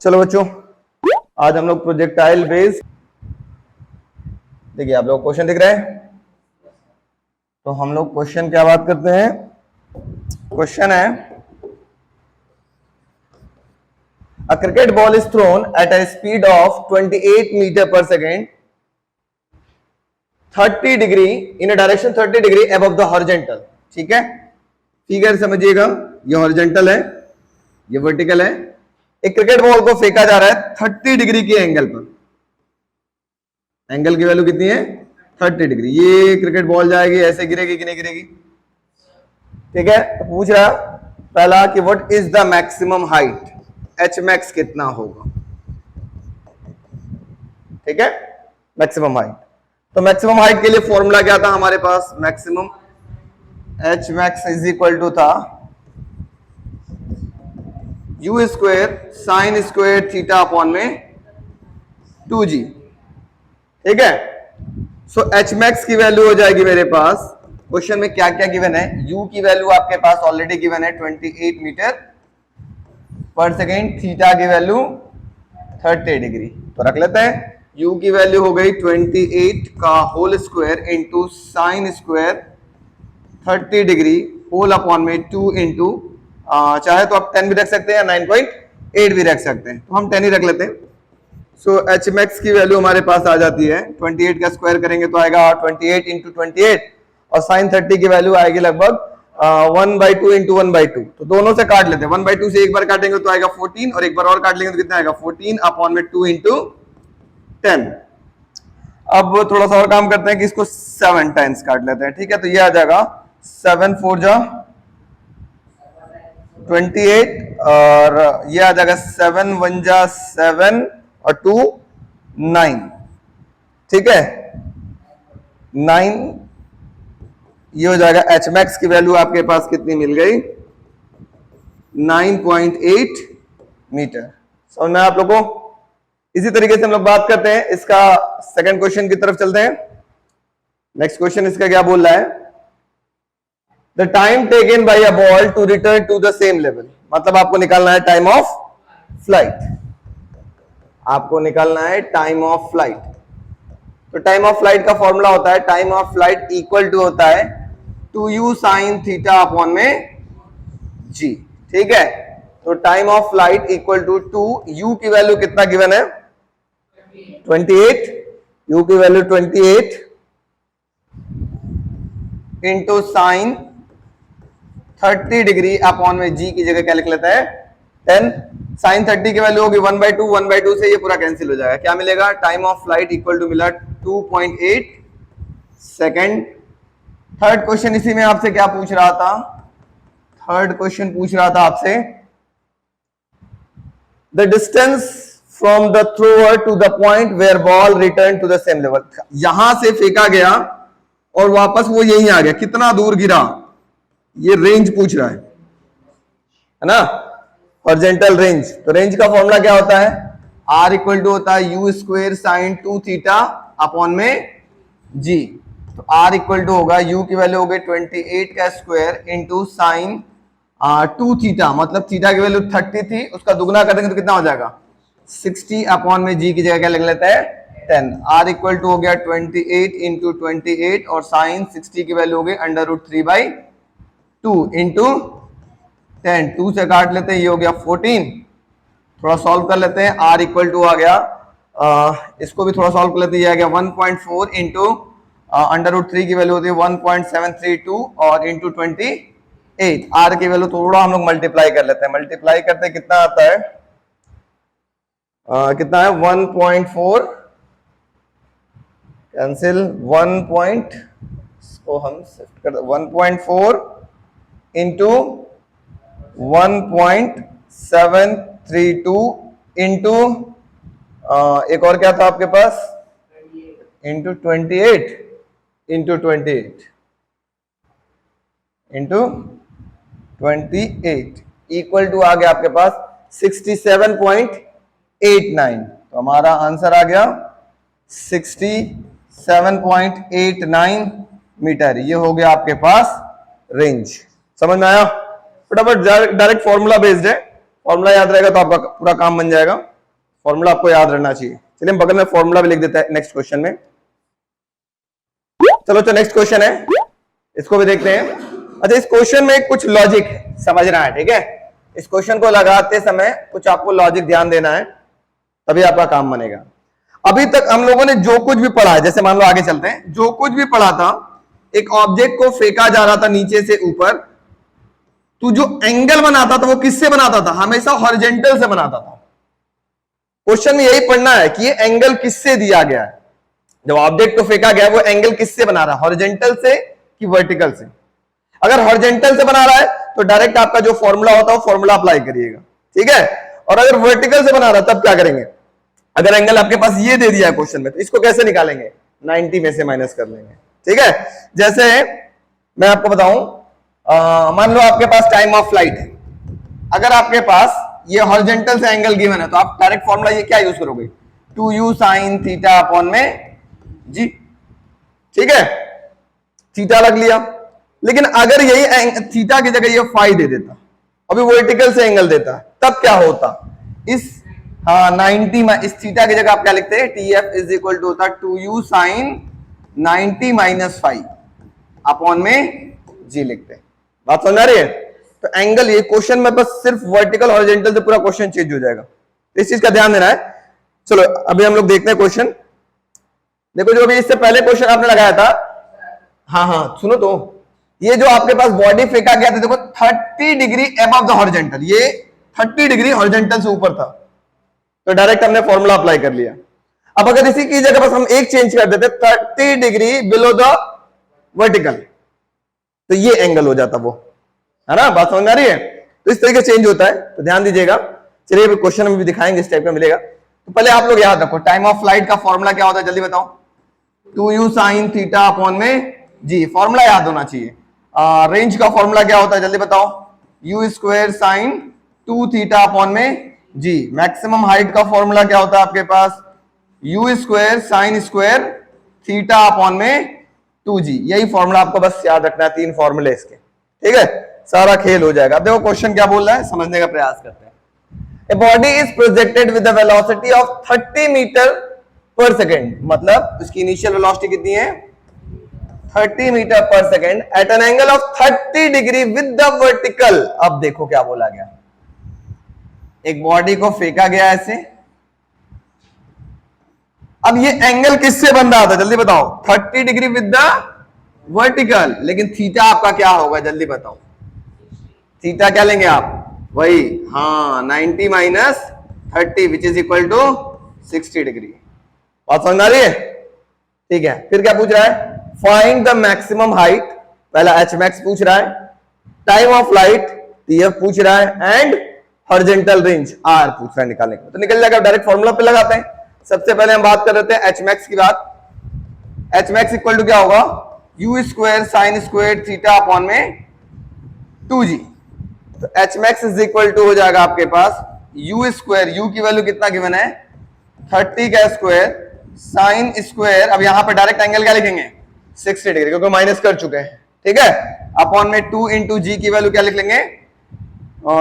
चलो बच्चों, आज हम लोग प्रोजेक्टाइल बेस्ड, देखिए आप लोग क्वेश्चन दिख रहा है। तो हम लोग क्वेश्चन क्या बात करते हैं। क्वेश्चन है, a cricket ball is thrown at a speed of 28 metre पर second 30 degree in a direction 30 degree above the horizontal. ठीक है, फिगर समझिएगा, ये हॉरिजॉन्टल है, ये वर्टिकल है। एक क्रिकेट बॉल को फेंका जा रहा है 30 डिग्री के एंगल पर। एंगल की वैल्यू कितनी है? 30 डिग्री। ये क्रिकेट बॉल जाएगी, ऐसे गिरेगी कि नहीं गिरेगी? ठीक है, तो पूछ रहा पहला कि what is the maximum height, H max कितना होगा। ठीक है, मैक्सिमम हाइट। तो मैक्सिमम हाइट के लिए फॉर्मूला क्या था हमारे पास? Maximum H max is equal to था u square sine square theta upon में 2g। ठीक है, सो एच मैक्स की वैल्यू हो जाएगी मेरे पास, क्वेश्चन में क्या क्या गिवन है, u की वैल्यू आपके पास ऑलरेडी गिवन है 28 मीटर पर सेकेंड, थीटा की वैल्यू 30 डिग्री। तो रख लेते हैं, u की वैल्यू हो गई 28 का whole square into sine square 30 degree whole upon में 2 इंटू, चाहे तो आप 10 भी रख सकते हैं या 9.8 भी रख सकते हैं, तो हम 10 ही रख लेते हैं। सो एच मैक्स की वैल्यू हमारे पास आ जाती है 28 का स्क्वायर करेंगे तो आएगा 28 इंटू 28 और साइन 30 की वैल्यू आएगी लगभग 1/2 इंटू 1/2। तो दोनों से काट लेते हैं, 1/2 से एक बार काटेंगे तो आएगा 14 और एक बार और काट लेंगे तो कितना आएगा 14 अपॉन में 2 इंटू 10। अब थोड़ा सा और काम करते हैं कि इसको 7 टाइम्स काट लेते हैं। ठीक है, तो ये आ जाएगा 7 4 जा 28 और ये आ जाएगा 7 1 जा 7 और 2 9। ठीक है, 9, ये हो जाएगा एच मैक्स की वैल्यू आपके पास कितनी मिल गई? 9.8 मीटर। समझ में आप लोगों को? इसी तरीके से हम लोग बात करते हैं, इसका सेकंड क्वेश्चन की तरफ चलते हैं। नेक्स्ट क्वेश्चन इसका क्या बोल रहा है? The time taken by a ball to return to the same level, मतलब आपको निकालना है टाइम ऑफ फ्लाइट। आपको निकालना है टाइम ऑफ फ्लाइट। तो टाइम ऑफ फ्लाइट का फॉर्मूला होता है, time of flight equal to होता है 2u साइन थीटा अपॉन में g। ठीक है, तो time of flight equal to 2u की वैल्यू कितना गिवन है? 28, u की value 28 into sine 30 degree upon में g की जगह क्या लिख लेता है 10। साइन 30 की वैल्यू होगी 1/2, 1/2 से ये पूरा कैंसिल हो जाएगा। क्या मिलेगा? Time of flight equal to मिला 2.8 सेकेंड। थर्ड क्वेश्चन इसी में आपसे क्या पूछ रहा था? थर्ड क्वेश्चन पूछ रहा था आपसे the distance from the thrower to the point where ball return to the same level. यहां से फेंका गया और वापस वो यहीं आ गया, कितना दूर गिरा, ये रेंज पूछ रहा है ना, हॉरिजॉन्टल रेंज। तो रेंज का फॉर्मूला क्या होता है? R इक्वल टू होता है you square sign 2 theta upon में g। तो R इक्वल टू होगा, u की वैल्यू हो गई 28 का स्क्वायर इंटू साइन 2 थीटा, मतलब थीटा की वैल्यू 30 थी, उसका दुगना कर देंगे तो कितना हो जाएगा 60 अपॉन में g की जगह क्या लिख लेता है 10। R इक्वल टू हो गया 28 इंटू 28 और साइन 60 की वैल्यू हो गई √3/2 इंटू 10। 2 से काट लेते हैं, ये हो गया 14। थोड़ा सॉल्व कर लेते हैं, R इक्वल टू आ गया, इसको भी थोड़ा सॉल्व कर लेते हैं, ये आ गया 1.4 इंटू √3 की वैल्यू होती है 1.732 और इंटू 28। R की वैल्यू थोड़ा हम लोग मल्टीप्लाई कर लेते हैं, मल्टीप्लाई करते हैं कितना आता है, कितना है 1.4 कैंसिल 1. इसको हम शिफ्ट कर 1.4 इंटू 1.732 इंटू एक और क्या था आपके पास into 28 into 28 into 28 equal to आ गया आपके पास 67.89। तो हमारा आंसर आ गया 67.89 मीटर। ये हो गया आपके पास रेंज। समझ में आया? फटाफट, डायरेक्ट फॉर्मूला बेस्ड है, फॉर्मूला याद रहेगा तो आपका पूरा काम बन जाएगा। फॉर्मूला आपको याद रहना चाहिए। चलिए हम बगल में फॉर्मूला भी लिख देते हैं नेक्स्ट क्वेश्चन में। चलो तो नेक्स्ट क्वेश्चन है, इसको भी देखते हैं। अच्छा, इस क्वेश्चन में कुछ लॉजिक समझना है, ठीक है। इस क्वेश्चन को लगाते समय कुछ आपको लॉजिक ध्यान देना है, तभी आपका काम बनेगा। अभी तक हम लोगों ने जो कुछ भी पढ़ा है, जैसे मान लो आगे चलते हैं, जो कुछ भी पढ़ा था, एक ऑब्जेक्ट को फेंका जा रहा था नीचे से ऊपर, तो जो एंगल बनाता था वो किससे बनाता था? हमेशा हॉरिजॉन्टल से बनाता था। क्वेश्चन में यही पढ़ना है कि ये एंगल किससे दिया गया है। जब ऑब्जेक्ट को फेंका गया वो एंगल किससे बना रहा है, हॉरिजॉन्टल से कि वर्टिकल से? अगर हॉरिजॉन्टल से बना रहा है तो डायरेक्ट आपका जो फॉर्मूला होता है वो फॉर्मूला अप्लाई करिएगा, ठीक है। और अगर वर्टिकल से बना रहा है तब क्या करेंगे? अगर एंगल आपके पास ये दे दिया है क्वेश्चन में, तो इसको कैसे निकालेंगे? 90 में से माइनस कर लेंगे, ठीक है। जैसे मैं आपको बताऊं, मान लो आपके पास टाइम ऑफ फ्लाइट है। अगर आपके पास ये हॉरिजॉन्टल से एंगल गिवन है तो आप डायरेक्ट फॉर्मूला ये क्या यूज करोगे? 2u sin थीटा अपॉन में जी, ठीक है, थीटा रख लिया। लेकिन अगर यही थीटा की जगह ये फाई दे देता, अभी वर्टिकल से एंगल देता, तब क्या होता? इस 90 में इस थीटा की जगह आप क्या लिखते हैं? TF इज इक्वल टू होता 2u sin 90 minus five upon में जी लिखते हैं। बात समझ आ रही है? तो एंगल ये क्वेश्चन में बस सिर्फ वर्टिकल हॉरिजॉन्टल से पूरा क्वेश्चन चेंज हो जाएगा, इस चीज का ध्यान देना है। चलो अभी हम लोग देखते हैं क्वेश्चन। देखो जो अभी इससे पहले क्वेश्चन आपने लगाया था, हाँ सुनो तो, ये जो आपके पास बॉडी फेंका गया था, देखो 30 डिग्री अबव द हॉरिजॉन्टल, ये 30 डिग्री हॉरिजॉन्टल से ऊपर था, तो डायरेक्ट हमने फॉर्मूला अप्लाई कर लिया। अब अगर इसी की जगह बस हम एक चेंज कर देते 30 डिग्री बिलो द वर्टिकल, तो ये एंगल हो जाता वो, है ना। बात समझ आ रही है? तो इस तरीके चेंज होता है, तो ध्यान दीजिएगा। चलिए क्वेश्चन में भी दिखाएंगे, इस टाइप का मिलेगा। तो पहले आप लोग याद रखो, टाइम ऑफ फ्लाइट का फॉर्मूला क्या होता है, जल्दी बताओ। 2u sin थीटा अपॉन में जी, फॉर्मूला याद होना चाहिए। रेंज का फॉर्मूला क्या होता है, जल्दी बताओ। u square sign 2 theta upon में जी। मैक्सिमम हाइट का फॉर्मूला क्या होता है आपके पास? u square sine square theta upon में 2g। यही फॉर्मूला आपको बस याद रखना है, 3 फॉर्मूले इसके, ठीक है। सारा खेल हो जाएगा। अब देखो क्वेश्चन क्या बोल रहा है, समझने का प्रयास करते हैं। A body is projected with a velocity of 30 metre पर सेकेंड, मतलब उसकी इनिशियल वेलोसिटी कितनी है? 30 मीटर पर second at an angle of 30 degree with the vertical. अब देखो क्या बोला गया, एक बॉडी को फेंका गया ऐसे, अब ये एंगल किससे बन रहा था, जल्दी बताओ? 30 डिग्री विद द वर्टिकल। लेकिन थीटा आपका क्या होगा, जल्दी बताओ? थीटा क्या लेंगे आप? वही 90 minus 30 which is equal to 60 degree. बात समझ आ रही है? ठीक है। फिर क्या पूछ रहा है? फाइंड द मैक्सिमम हाइट, पहला एच मैक्स पूछ रहा है, टाइम ऑफ फ्लाइट TF पूछ रहा है, एंड हॉरिजॉन्टल रेंज R पूछ रहा है निकालने का। तो निकल जाएगा, डायरेक्ट फॉर्मूला पे लगाते हैं। सबसे पहले हम बात कर रहे थे एच मैक्स की बात। एच मैक्स इक्वल टू क्या होगा? u square sine square theta upon में 2g। तो H max is equal to हो जाएगा आपके पास u स्क्वायर, u की वैल्यू कितना गिवन है? 30 का स्क्वायर साइन स्क्वायर, अब यहां पर डायरेक्ट एंगल क्या लिखेंगे? 60 डिग्री, क्योंकि माइनस कर चुके हैं, ठीक है। अपॉन में 2 इंटू जी की वैल्यू क्या लिख लेंगे?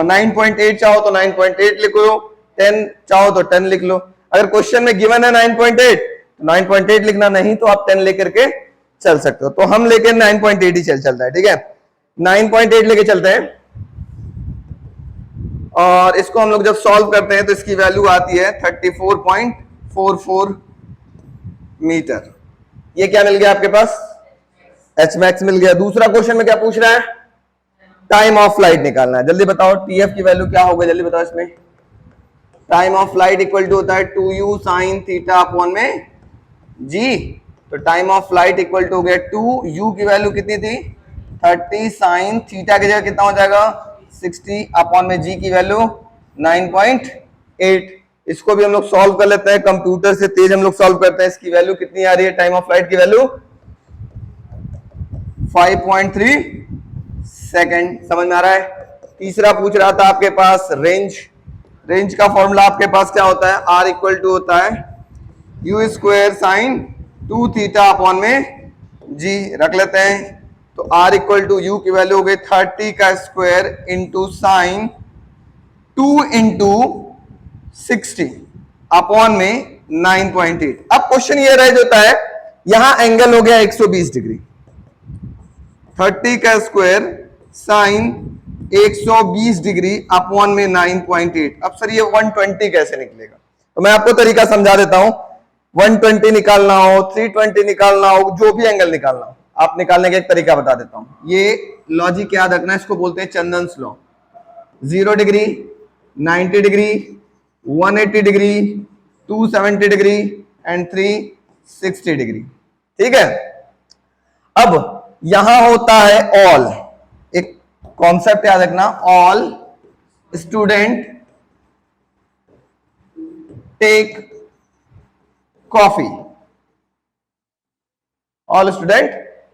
9.8 चाहो तो 9.8 लिख लो, 10 चाहो तो 10 लिख लो। अगर क्वेश्चन में गिवन है 9.8 तो 9.8 लिखना, नहीं तो आप 10 लेकर के चल सकते हो। तो हम लेकर 9.8 ही चलता है, ठीक है। 9.8 लेके चलते हैं, और इसको हम लोग जब सॉल्व करते हैं तो इसकी वैल्यू आती है 34.44 मीटर। ये क्या मिल गया आपके पास? एच मैक्स मिल गया। दूसरा क्वेश्चन में क्या पूछ रहा है? टाइम ऑफ फ्लाइट निकालना है। जल्दी बताओ TF की वैल्यू क्या होगा, जल्दी बताओ। इसमें time of flight equal to होता है 2u साइन थीटा अपॉन में जी। तो time of flight equal to हो गया 2u की वैल्यू कितनी थी? 30 साइन थीटा की जगह कितना हो जाएगा? 60 अपॉन में जी की वैल्यू 9.8। इसको भी हम लोग सॉल्व कर लेते हैं, कंप्यूटर से तेज हम लोग सॉल्व करते हैं। इसकी वैल्यू कितनी आ रही है? टाइम ऑफ फ्लाइट की वैल्यू 5.3 सेकंड। समझ में आ रहा है? तीसरा पूछ रहा था आपके पास रेंज। रेंज का फॉर्मूला आपके पास क्या होता है? R इक्वल टू होता है u square sign 2 theta upon में जी। रख लेते हैं, तो R इक्वल टू u की वैल्यू हो गई 30 का square into sign 2 into 60 upon में 9.8। अब क्वेश्चन ये रह जाता है, यहां एंगल हो गया 120 डिग्री, 30 का स्क्वायर साइन 120 डिग्री अपॉन में 9.8। अब सर ये 120 कैसे निकलेगा? तो मैं आपको तरीका समझा देता हूं। 120 निकालना हो, 320 निकालना हो, जो भी एंगल निकालना हो, आप निकालने का एक तरीका बता देता हूं। ये लॉजिक याद रखना, इसको बोलते हैं चंदन्स law. 0 degree, 90 degree, 180 degree, 270 degree and 360 degree. ठीक है। अब यहां होता है ऑल, एक कॉन्सेप्ट याद रखना, all student take coffee. All student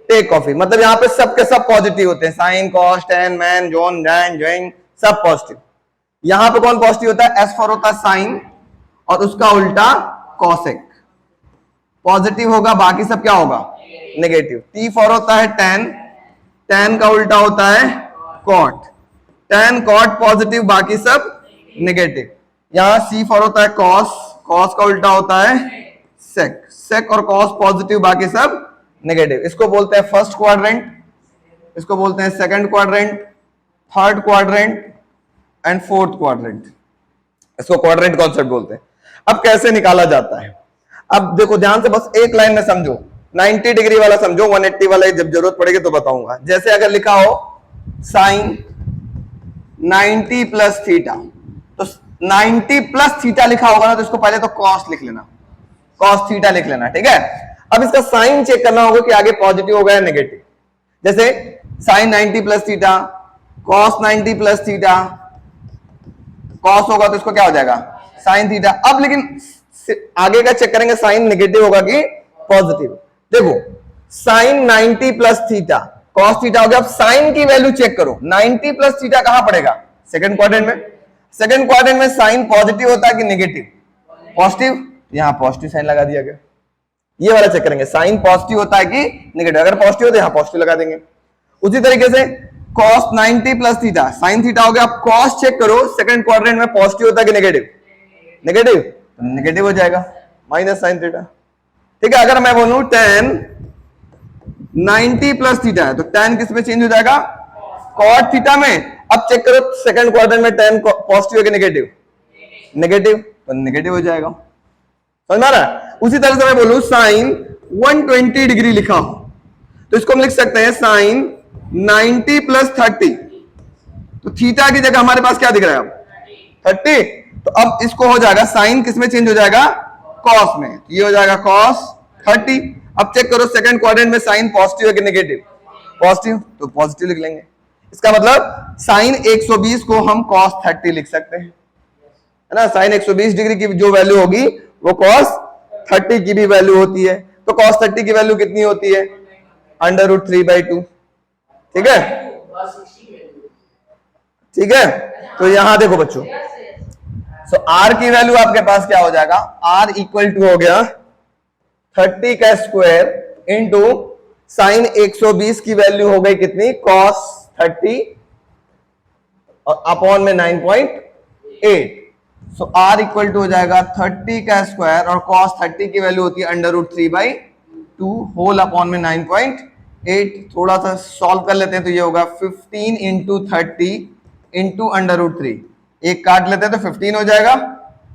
take coffee मतलब यहां पे सबके सब पॉजिटिव होते हैं, साइन कॉस टेन मैन जॉन जैन जोइंग सब पॉजिटिव। यहां पे कौन पॉजिटिव होता है? S4 होता है साइन और उसका उल्टा कॉसेक पॉजिटिव होगा, बाकी सब क्या होगा? नेगेटिव। T4 होता है टेन, टेन का उल्टा होता है कॉट, टेन कॉट पॉजिटिव, बाकी सब नेगेटिव। यहां C4 होता है कॉस, कॉस का उल्टा होता है सेक, सेक और कॉस पॉजिटिव, बाकी सब नेगेटिव। इसको बोलते हैं फर्स्ट क्वाड्रेंट, इसको बोलते हैं second quadrant, third quadrant and fourth quadrant. इसको क्वाड्रेंट कॉन्सेप्ट बोलते हैं। अब कैसे निकाला जाता है? अब देखो ध्यान से, बस एक लाइन में समझो। 90 डिग्री वाला समझो, 180 वाला जब जरूरत पड़ेगी तो बताऊंगा। जैसे अगर लिखा हो साइन 90 प्लस थीटा, तो 90 प्लस थीटा लिखा होगा ना, तो इसको पहले तो कॉस लिख लेना, कॉस थीटा लिख लेना। ठीक है। अब इसका साइन चेक करना होगा कि आगे पॉजिटिव होगा या नेगेटिव। जैसे sine 90 plus theta, cos 90 plus theta, cos होगा तो इसको क्या हो जाएगा? Sine theta. अब लेकिन आगे का चेक करेंगे साइन नेगेटिव होगा कि पॉजिटिव। देखो sine 90 plus theta, cos theta हो गया। अब साइन की वैल्यू चेक करो, 90 प्लस थीटा कहां पड़ेगा? सेकंड क्वाड्रेंट में। सेकंड क्वाड्रेंट में साइन पॉजिटिव होता है कि नेगेटिव? पॉजिटिव। यहां पॉजिटिव साइन लगा दिया गया। ये वाला चेक करेंगे, साइन पॉजिटिव होता है कि नेगेटिव। अगर पॉजिटिव हो तो यहां पॉजिटिव लगा देंगे। उसी तरीके से cos 90 plus theta, sine theta हो गया। अब cos चेक करो, सेकंड क्वाड्रेंट में पॉजिटिव होता है कि नेगेटिव? नेगेटिव, तो नेगेटिव हो जाएगा, माइनस साइन थीटा। ठीक है। अगर मैं बोलूं tan 90 प्लस थीटा है, तो tan किस में चेंज हो जाएगा? cot थीटा में। अब चेक करो सेकंड क्वाड्रेंट में tan पॉजिटिव है कि नेगेटिव? नेगेटिव, तो नेगेटिव हो जाएगा। समझ में आ रहा है? उसी तरह से मैं बोलूं साइन 120 डिग्री लिखा हो, तो इसको हम लिख सकते हैं साइन 90 प्लस 30। तो थीटा की जगह हमारे पास क्या दिख रहा है अब? 30। तो अब इसको हो जाएगा, साइन किस में चेंज हो जाएगा? कॉस में। ये हो जाएगा कॉस 30। अब चेक करो सेकंड क्वाड्रेंट में साइन पॉजिटिव है कि नेगेटिव? पॉजिटिव, तो पॉजिटिव लिख लेंगे। इसका मतलब साइन 120 को हम कॉस 30 लिख सकते हैं, है ना। साइन 120 डिग्री की जो वैल्यू होगी वो कॉस 30 की भी वैल्यू होती है। तो कॉस 30 की वैल्यू कितनी होती है? √3/2। ठीक है। ठीक है। तो यहां देखो बच्चों, सो आर की वैल्यू आपके पास क्या हो जाएगा? आर इक्वल टू हो गया 30 का स्क्वायर इंटू साइन 120 की वैल्यू हो गई कितनी? cos 30 और अपॉन में 9.8। सो आर इक्वल टू हो जाएगा 30 का स्क्वायर और cos 30 की वैल्यू होती है √3/2 होल अपॉन में 9.8। थोड़ा सा सॉल्व कर लेते हैं तो ये होगा 15 इंटू 30 इंटू √3। एक काट लेते हैं तो 15 हो जाएगा।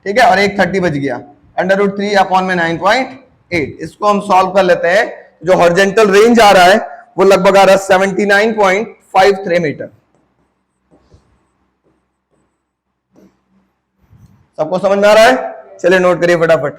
ठीक है। और एक 30 बच गया, √3 अपॉन में 9.8। इसको हम सॉल्व कर लेते हैं। जो हॉरिजॉन्टल रेंज आ रहा है वो लगभग आ रहा है 79.53 मीटर। सबको समझ में आ रहा है? चलिए नोट करिए फटाफट।